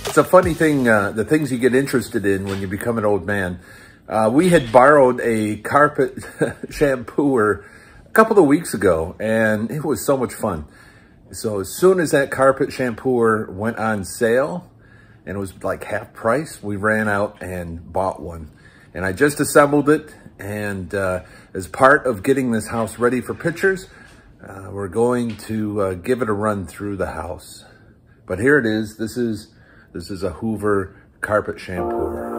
It's a funny thing, the things you get interested in when you become an old man. We had borrowed a carpet shampooer a couple of weeks ago, and it was so much fun. So as soon as that carpet shampooer went on sale, and it was like half price, we ran out and bought one. And I just assembled it, and as part of getting this house ready for pictures, we're going to give it a run through the house. But here it is. This is a Hoover carpet shampooer.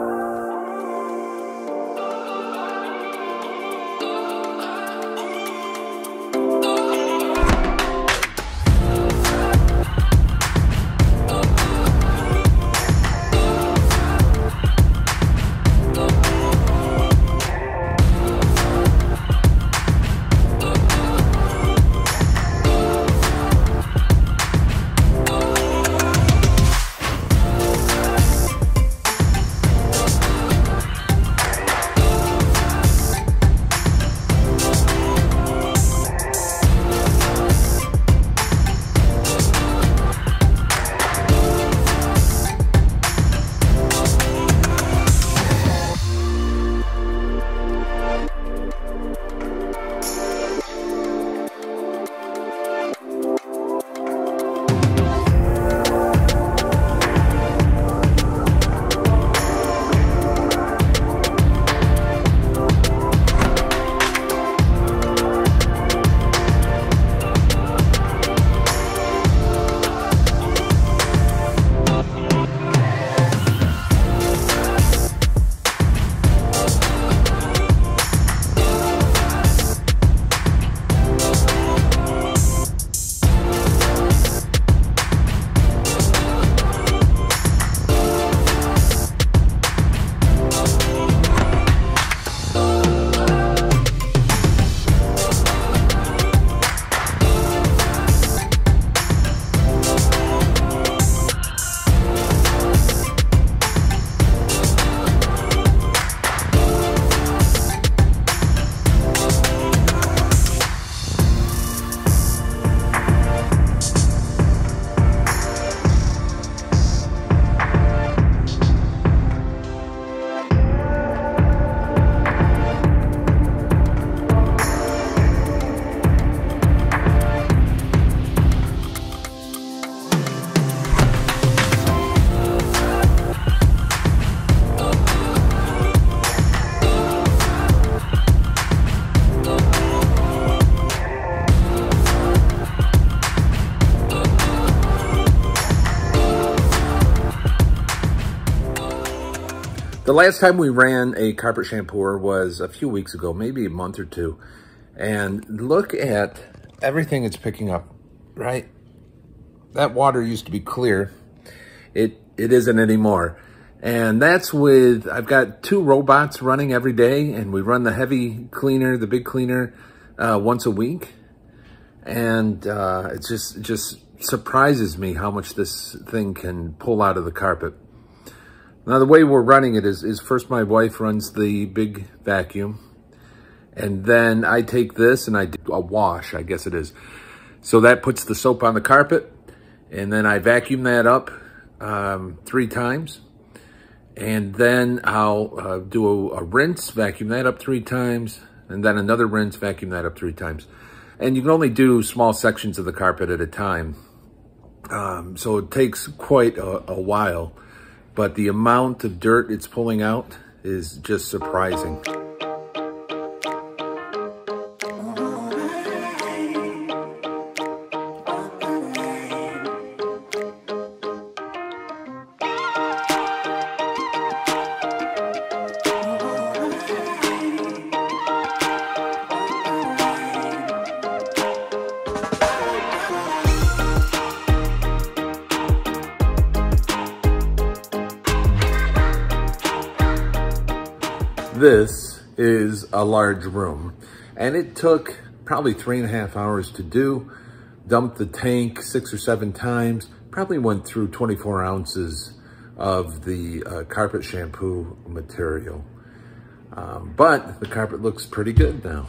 The last time we ran a carpet shampooer was a few weeks ago, maybe a month or two. And look at everything it's picking up, right? That water used to be clear. It isn't anymore. And that's with, I've got 2 robots running every day, and we run the heavy cleaner, the big cleaner, once a week. And it just surprises me how much this thing can pull out of the carpet. Now, the way we're running it is first my wife runs the big vacuum, and then I take this and I do a wash, I guess it is. So that puts the soap on the carpet, and then I vacuum that up 3 times. And then I'll do a rinse, vacuum that up 3 times, and then another rinse, vacuum that up 3 times. And you can only do small sections of the carpet at a time. So it takes quite a while. But the amount of dirt it's pulling out is just surprising. This is a large room, and it took probably 3.5 hours to do. Dumped the tank 6 or 7 times, probably went through 24 ounces of the carpet shampoo material. But the carpet looks pretty good now.